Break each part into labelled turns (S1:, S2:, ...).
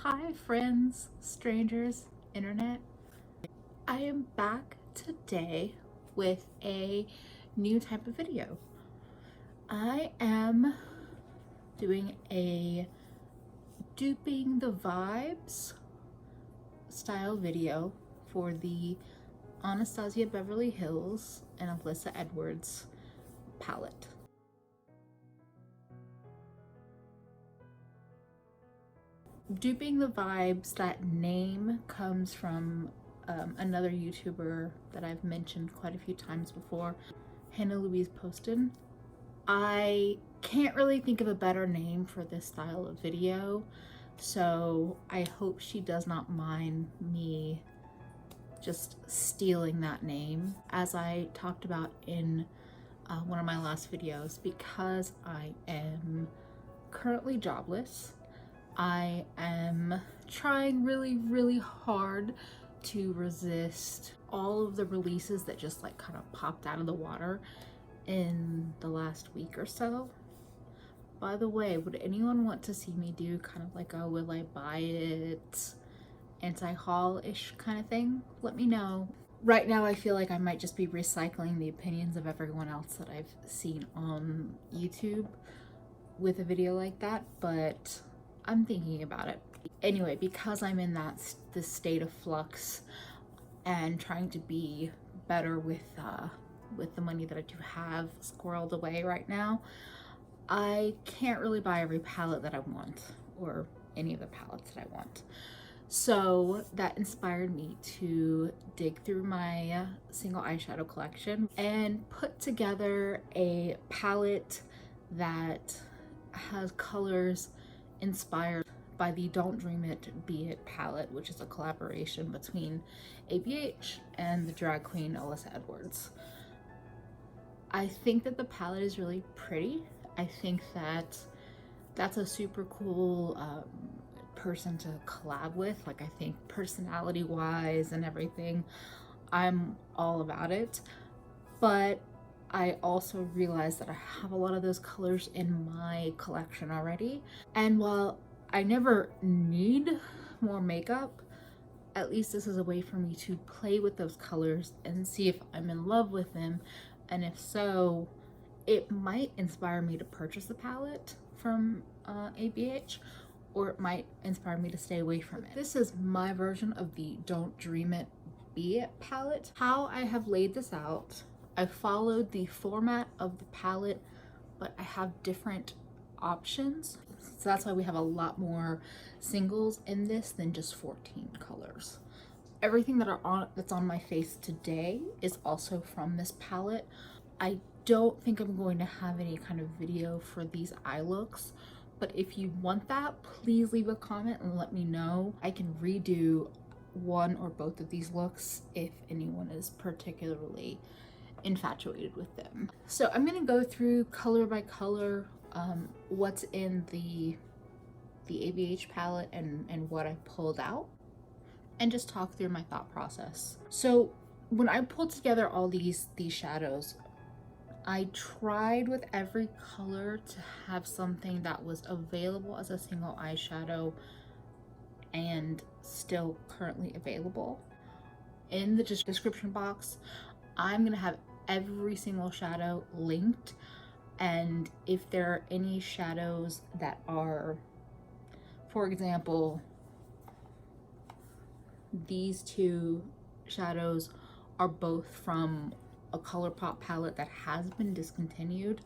S1: Hi friends, strangers, internet. I am back today with a new type of video. I am doing a duping the vibes style video for the Anastasia Beverly Hills and Alyssa Edwards palette. Duping the vibes, that name comes from another YouTuber that I've mentioned quite a few times before, Hannah Louise Poston. I can't really think of a better name for this style of video, so I hope she does not mind me just stealing that name. As I talked about in one of my last videos, because I am currently jobless, I am trying really hard to resist all of the releases that just like kind of popped out of the water in the last week or so. By the way, would anyone want to see me do kind of like a will I buy it anti-haul-ish kind of thing? Let me know. Right now I feel like I might just be recycling the opinions of everyone else that I've seen on YouTube with a video like that, but I'm thinking about it. Anyway, because I'm in this state of flux and trying to be better with the money that I do have squirreled away right now, I can't really buy every palette that I want, or any of the palettes that I want. So that inspired me to dig through my single eyeshadow collection and put together a palette that has colors inspired by the Don't Dream It, Be It palette, which is a collaboration between ABH and the drag queen Alyssa Edwards. I think that the palette is really pretty. I think that that's a super cool person to collab with. Like, I think personality wise and everything, I'm all about it. But I also realized that I have a lot of those colors in my collection already. And while I never need more makeup, at least this is a way for me to play with those colors and see if I'm in love with them. And if so, it might inspire me to purchase the palette from ABH, or it might inspire me to stay away from it. This is my version of the Don't Dream It, Be It palette. How I have laid this out, I followed the format of the palette, but I have different options. So that's why we have a lot more singles in this than just 14 colors. Everything that's on my face today is also from this palette. I don't think I'm going to have any kind of video for these eye looks, but if you want that, please leave a comment and let me know. I can redo one or both of these looks if anyone is particularly infatuated with them. So I'm gonna go through color by color what's in the ABH palette and what I pulled out, and just talk through my thought process. So when I pulled together all these shadows, I tried with every color to have something that was available as a single eyeshadow and still currently available. In the description box, I'm gonna have every single shadow linked, and if there are any shadows that are, for example, these two shadows are both from a Colourpop palette that has been discontinued,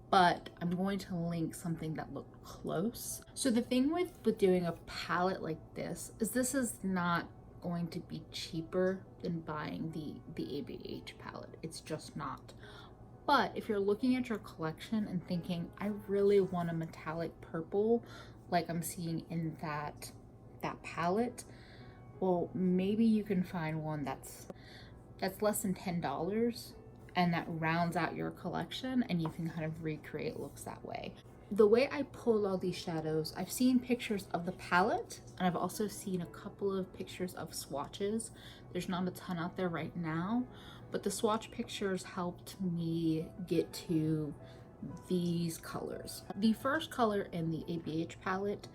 S1: but I'm going to link something that looked close. So the thing with doing a palette like this is not going to be cheaper than buying the ABH palette. It's just not. But if you're looking at your collection and thinking, I really want a metallic purple like I'm seeing in that palette, well, maybe you can find one that's less than $10 and that rounds out your collection, and you can kind of recreate looks that way. The way I pulled all these shadows, I've seen pictures of the palette, and I've also seen a couple of pictures of swatches. There's not a ton out there right now, but the swatch pictures helped me get to these colors. The first color in the ABH palette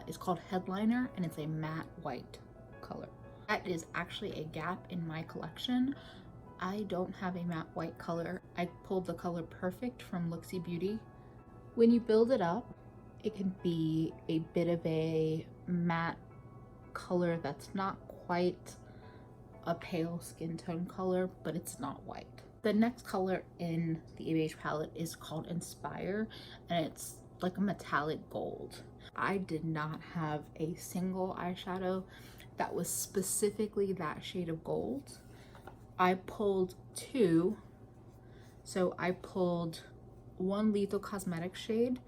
S1: is called Headliner, and it's a matte white color. That is actually a gap in my collection. I don't have a matte white color. I pulled the color Perfect from Looxi Beauty. When you build it up, it can be a bit of a matte color that's not quite a pale skin tone color, but it's not white. The next color in the ABH palette is called Inspire, and it's like a metallic gold. I did not have a single eyeshadow that was specifically that shade of gold. I pulled two. So I pulled one Lethal Cosmetics shade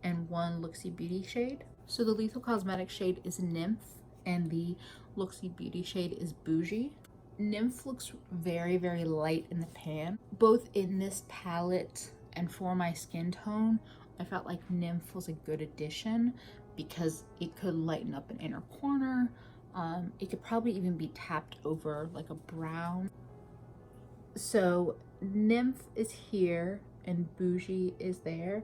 S1: and one Looxi Beauty shade. So the Lethal Cosmetics shade is Nymph and the Looxi Beauty shade is Bougie. Nymph looks very, very light in the pan. Both in this palette and for my skin tone, I felt like Nymph was a good addition because it could lighten up an inner corner. It could probably even be tapped over like a brown. So Nymph is here and Bougie is there.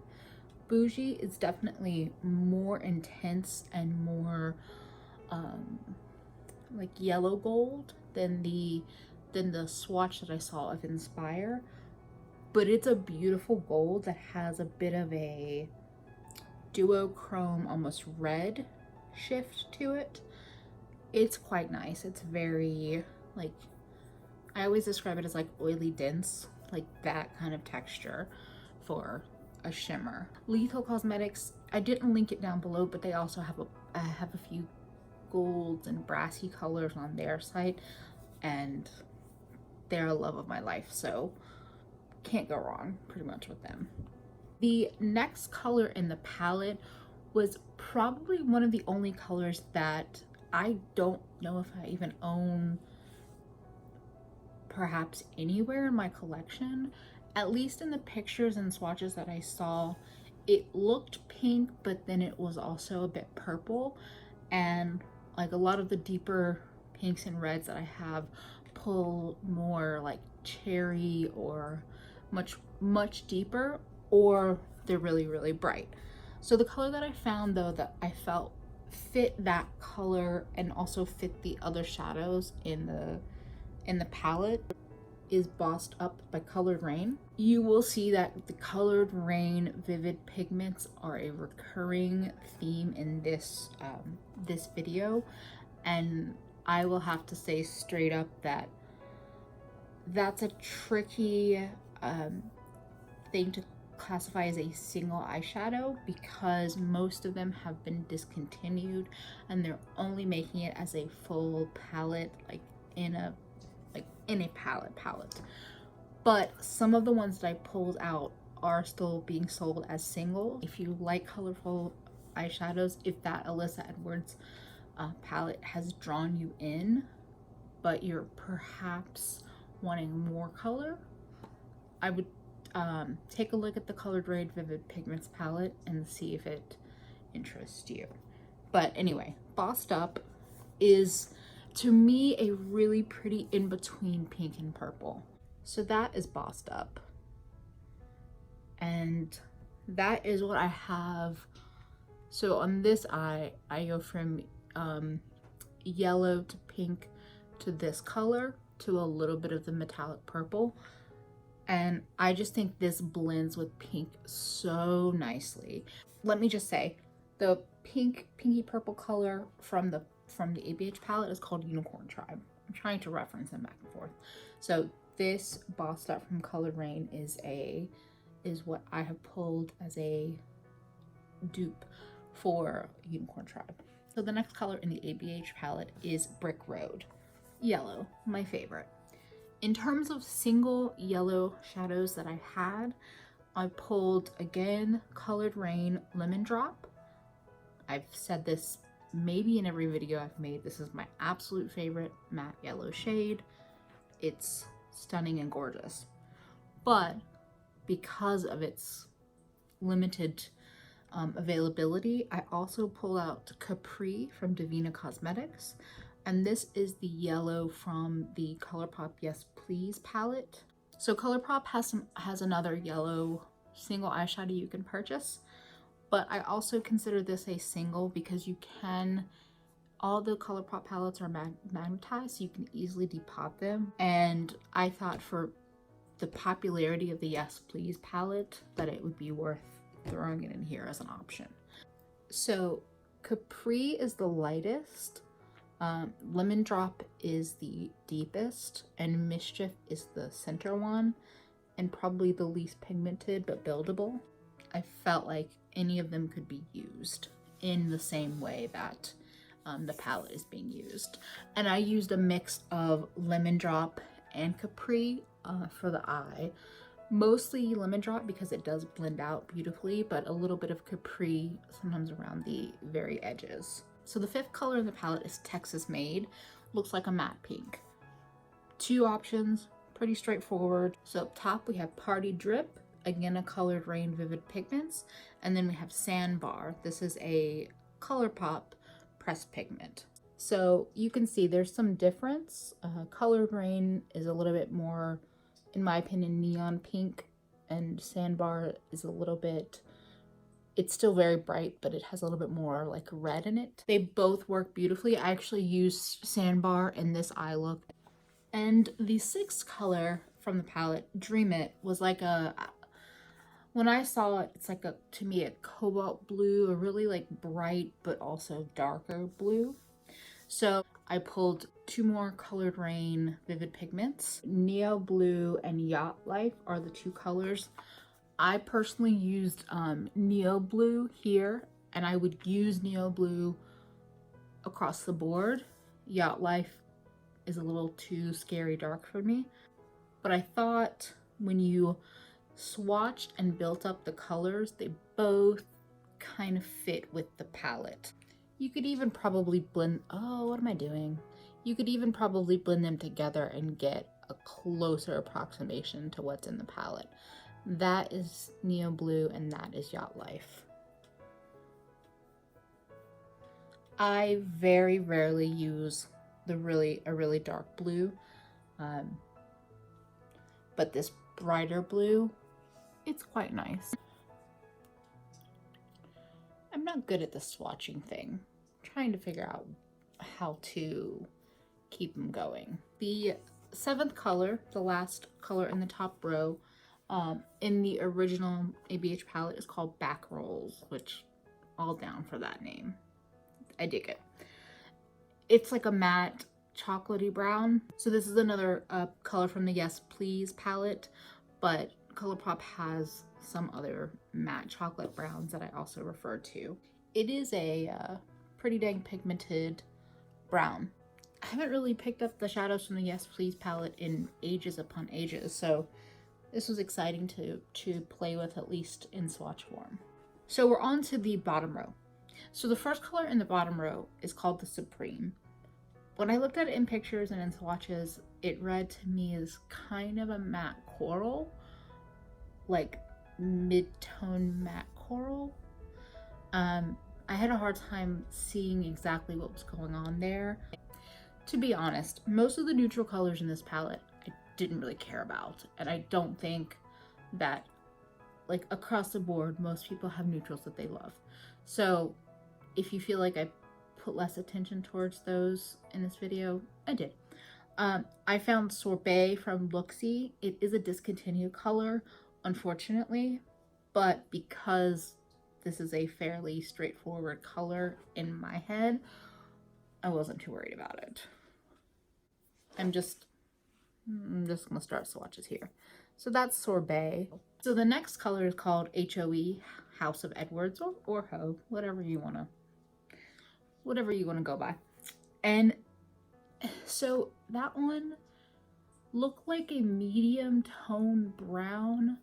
S1: Bougie is definitely more intense and more like yellow gold than the swatch that I saw of Inspire, but it's a beautiful gold that has a bit of a duochrome, almost red shift to it. It's quite nice. It's very, like, I always describe it as like oily dense, like that kind of texture for a shimmer. Lethal Cosmetics, I didn't link it down below, but they also have a few golds and brassy colors on their site, and they're a love of my life, so can't go wrong pretty much with them. The next color in the palette was probably one of the only colors that I don't know if I even own perhaps anywhere in my collection. At least in the pictures and swatches that I saw, it looked pink, but then it was also a bit purple, and like a lot of the deeper pinks and reds that I have pull more like cherry or much deeper, or they're really, really bright. So the color that I found though that I felt fit that color and also fit the other shadows in the palette is Bossed Up by Colored Rain. You will see that the Colored Rain vivid pigments are a recurring theme in this this video, and I will have to say straight up that that's a tricky thing to classify as a single eyeshadow, because most of them have been discontinued and they're only making it as a full palette, like in a palette. But some of the ones that I pulled out are still being sold as singles. If you like colorful eyeshadows, if that Alyssa Edwards palette has drawn you in, but you're perhaps wanting more color, I would take a look at the Colored Rain Vivid Pigments palette and see if it interests you. But anyway, Bossed Up is, to me, a really pretty in-between pink and purple. So that is Bossed Up. And that is what I have. So on this eye, I go from yellow to pink to this color to a little bit of the metallic purple. And I just think this blends with pink so nicely. Let me just say, the pinky purple color from the ABH palette is called Unicorn Tribe. I'm trying to reference them back and forth. So this Bossed Up from Colored Rain is what I have pulled as a dupe for Unicorn Tribe. So the next color in the ABH palette is Brick Road. Yellow, my favorite. In terms of single yellow shadows that I had, I pulled, again, Colored Rain Lemon Drop. I've said this maybe in every video I've made. This is my absolute favorite matte yellow shade. It's stunning and gorgeous. But because of its limited availability, I also pulled out Capri from Divina Cosmetics. And this is the yellow from the Colourpop Yes Please palette. So Colourpop has another yellow single eyeshadow you can purchase. but I also consider this a single because you can, all the Colourpop palettes are magnetized, so you can easily depot them. And I thought for the popularity of the Yes Please palette that it would be worth throwing it in here as an option. So Capri is the lightest, Lemon Drop is the deepest, and Mischief is the center one, and probably the least pigmented but buildable. I felt like any of them could be used in the same way that the palette is being used. And I used a mix of Lemon Drop and Capri for the eye. Mostly Lemon Drop because it does blend out beautifully, but a little bit of Capri sometimes around the very edges. So the fifth color in the palette is Texas Made. Looks like a matte pink. Two options, pretty straightforward. So up top we have Party Drip, again a Colored Rain Vivid Pigments, and then we have Sandbar. This is a Colourpop pressed pigment. So you can see there's some difference. Colored Rain is a little bit more, in my opinion, neon pink, and Sandbar is a little bit, it's still very bright, but it has a little bit more like red in it. They both work beautifully. I actually used Sandbar in this eye look. And the sixth color from the palette, Dream It, was like a, when I saw it, it's like a, to me, a cobalt blue, a really like bright but also darker blue. So I pulled two more Colored Rain Vivid Pigments. Neo Blue and Yacht Life are the two colors. I personally used Neo Blue here, and I would use Neo Blue across the board. Yacht Life is a little too scary dark for me, but I thought when you swatched and built up the colors, they both kind of fit with the palette. You could even probably blend, oh, what am I doing? You could even probably blend them together and get a closer approximation to what's in the palette. That is Neo Blue and that is Yacht Life. I very rarely use a really dark blue, but this brighter blue, it's quite nice. I'm not good at the swatching thing. I'm trying to figure out how to keep them going. The seventh color, the last color in the top row, in the original ABH palette is called Back Rolls, which all down for that name. I dig it. It's like a matte chocolatey brown. So this is another color from the Yes Please palette, but Colourpop has some other matte chocolate browns that I also refer to. It is a pretty dang pigmented brown. I haven't really picked up the shadows from the Yes Please palette in ages upon ages, so this was exciting to play with, at least in swatch form. So we're on to the bottom row. So the first color in the bottom row is called the Supreme. When I looked at it in pictures and in swatches, it read to me as kind of a matte coral, like mid-tone matte coral. I had a hard time seeing exactly what was going on there. To be honest, most of the neutral colors in this palette I didn't really care about, and I don't think that, like, across the board most people have neutrals that they love. So if you feel like I put less attention towards those in this video, I did. I found Sorbet from Looxi. It is a discontinued color, unfortunately, but because this is a fairly straightforward color in my head, I wasn't too worried about it. I'm just gonna start swatches here. So that's Sorbet. So the next color is called H.O.E, House of Edwards, or H.O.E, whatever you wanna go by. And so that one looked like a medium tone brown,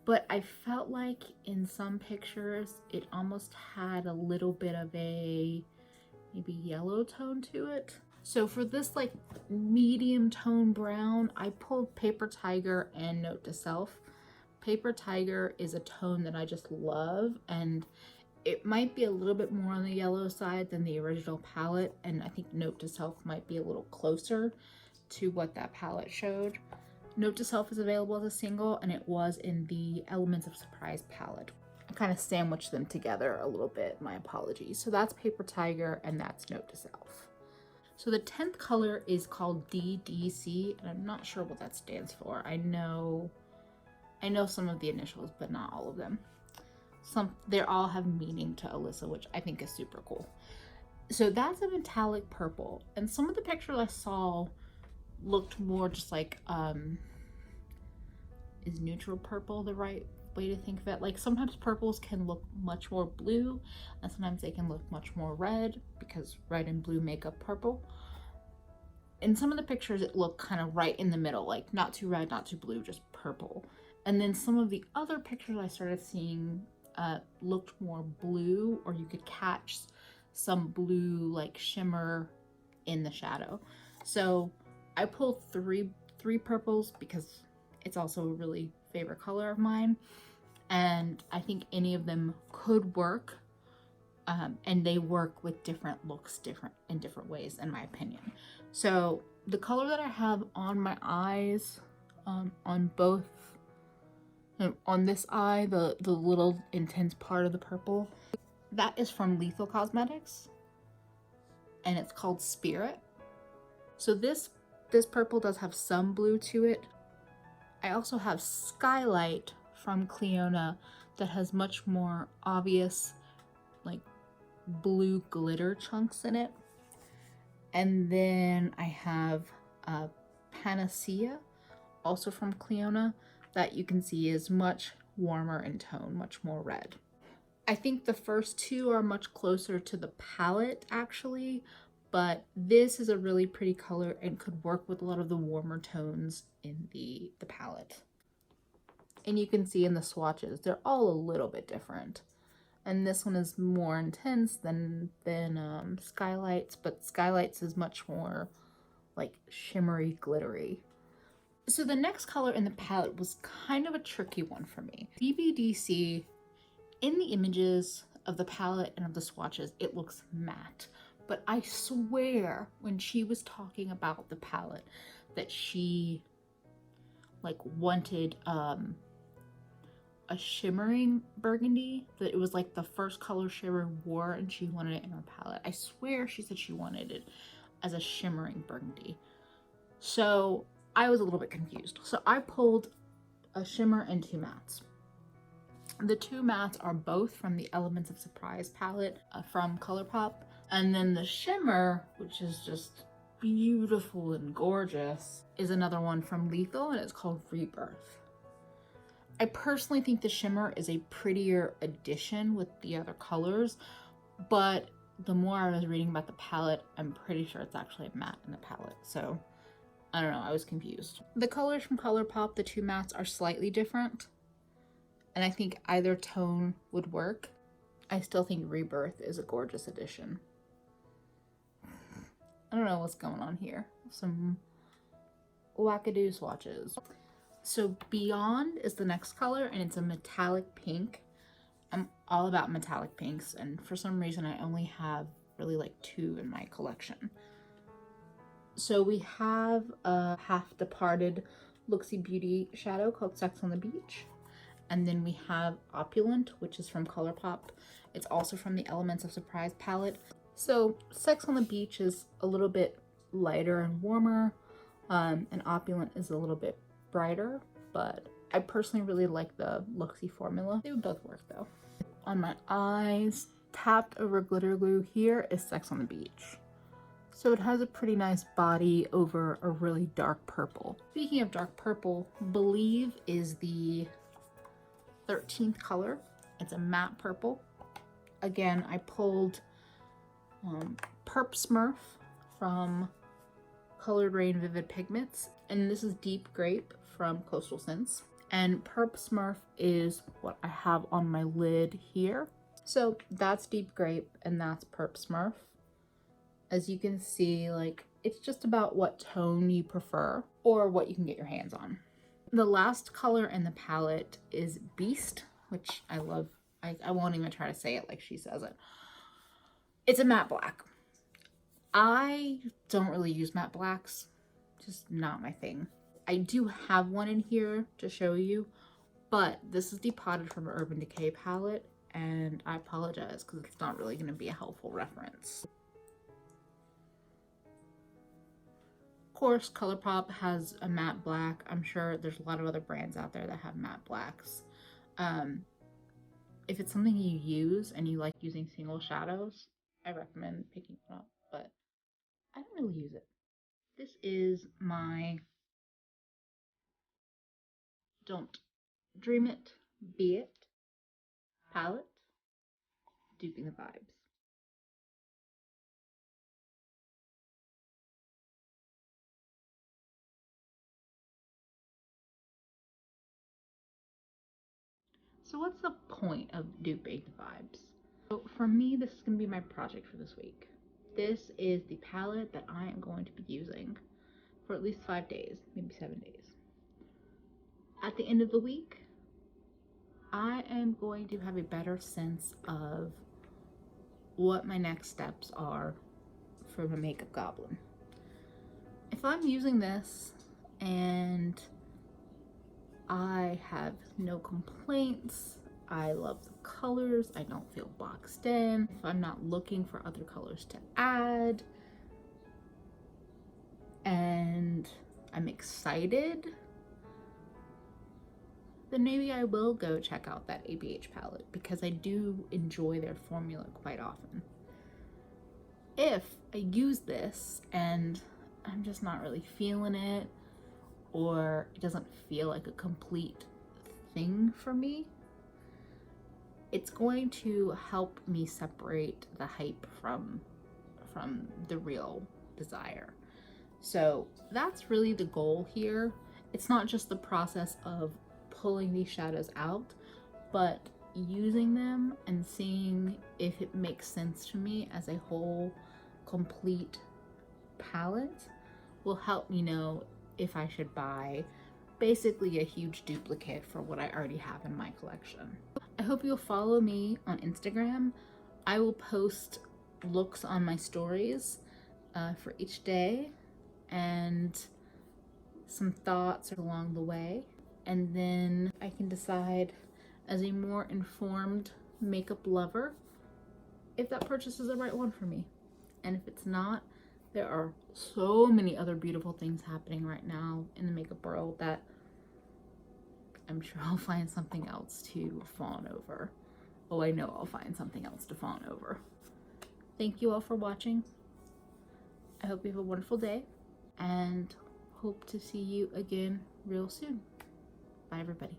S1: but I felt like in some pictures it almost had a little bit of a maybe yellow tone to it. So for this like medium tone brown, I pulled Paper Tiger and Note to Self. Paper Tiger is a tone that I just love, and it might be a little bit more on the yellow side than the original palette, and I think Note to Self might be a little closer to what that palette showed. Note to Self is available as a single, and it was in the Elements of Surprise palette. kind of sandwiched them together a little bit. My apologies. So that's Paper Tiger and that's Note to Self. So the 10th color is called D.D.C, and I'm not sure what that stands for. I know some of the initials, but not all of them. They all have meaning to Alyssa, which I think is super cool. So that's a metallic purple, and some of the pictures I saw looked more just like, is neutral purple the right way to think of it? Like sometimes purples can look much more blue, and sometimes they can look much more red, because red and blue make up purple. In some of the pictures it looked kind of right in the middle, like not too red, not too blue, just purple. And then some of the other pictures I started seeing looked more blue, or you could catch some blue like shimmer in the shadow. So I pulled three purples because it's also a really favorite color of mine, and I think any of them could work, and they work with different looks in different ways, in my opinion. So the color that I have on my eyes, on both, on this eye, the little intense part of the purple, that is from Lethal Cosmetics, and it's called Spirit. So this purple does have some blue to it. I also have Skylight from Clionadh that has much more obvious like blue glitter chunks in it. And then I have Panacea, also from Clionadh, that you can see is much warmer in tone, much more red. I think the first two are much closer to the palette actually, but this is a really pretty color and could work with a lot of the warmer tones in the palette. And you can see in the swatches, they're all a little bit different. And this one is more intense than Skylight's, but Skylight's is much more like shimmery, glittery. So the next color in the palette was kind of a tricky one for me. B.B.D.C, in the images of the palette and of the swatches, it looks matte. But I swear when she was talking about the palette that she like wanted a shimmering burgundy, that it was like the first color she ever wore and she wanted it in her palette. I swear she said she wanted it as a shimmering burgundy. So I was a little bit confused. So I pulled a shimmer and two mattes. The two mattes are both from the Elements of Surprise palette from Colourpop. And then the shimmer, which is just beautiful and gorgeous, is another one from Lethal, and it's called Rebirth. I personally think the shimmer is a prettier addition with the other colors, but the more I was reading about the palette, I'm pretty sure it's actually a matte in the palette. So I don't know, I was confused. The colors from Colourpop, the two mattes, are slightly different, and I think either tone would work. I still think Rebirth is a gorgeous addition. I don't know what's going on here. Some wackadoo swatches. So Beyond is the next color, and it's a metallic pink. I'm all about metallic pinks, and for some reason I only have really like two in my collection. So we have a half departed Looxi Beauty shadow called Sex on the Beach. And then we have Opulent, which is from Colourpop. It's also from the Elements of Surprise palette. So Sex on the Beach is a little bit lighter and warmer, and Opulent is a little bit brighter, but I personally really like the Looxi formula. They would both work though. On my eyes, tapped over glitter glue here is Sex on the Beach. So it has a pretty nice body over a really dark purple. Speaking of dark purple, Believe is the 13th color. It's a matte purple. Again, I pulled Perp Smurf from Colored Rain Vivid Pigments, and this is Deep Grape from Coastal Scents. And Perp Smurf is what I have on my lid here. So that's Deep Grape and that's Perp Smurf. As you can see, like, it's just about what tone you prefer or what you can get your hands on. The last color in the palette is Beast, which I love. I won't even try to say it like she says it. It's a matte black. I don't really use matte blacks, just not my thing. I do have one in here to show you, but this is depotted from an Urban Decay palette, and I apologize because it's not really going to be a helpful reference. Of course, Colourpop has a matte black. I'm sure there's a lot of other brands out there that have matte blacks. If it's something you use and you like using single shadows, I recommend picking it up, but I don't really use it. This is my Don't Dream It, Be It palette, Duping the Vibes. So what's the point of duping the vibes? So for me, this is going to be my project for this week. This is the palette that I am going to be using for at least 5 days, maybe 7 days. At the end of the week, I am going to have a better sense of what my next steps are for my makeup goblin. If I'm using this and I have no complaints, I love the colors, I don't feel boxed in, if I'm not looking for other colors to add, and I'm excited, then maybe I will go check out that ABH palette because I do enjoy their formula quite often. If I use this and I'm just not really feeling it, or it doesn't feel like a complete thing for me, it's going to help me separate the hype from the real desire. So that's really the goal here. It's not just the process of pulling these shadows out, but using them and seeing if it makes sense to me as a whole complete palette will help me know if I should buy basically a huge duplicate for what I already have in my collection. I hope you'll follow me on Instagram. I will post looks on my stories for each day and some thoughts along the way, and then I can decide as a more informed makeup lover if that purchase is the right one for me. And if it's not, there are so many other beautiful things happening right now in the makeup world that I'm sure I'll find something else to fawn over. Oh, I know I'll find something else to fawn over. Thank you all for watching. I hope you have a wonderful day and hope to see you again real soon. Bye, everybody.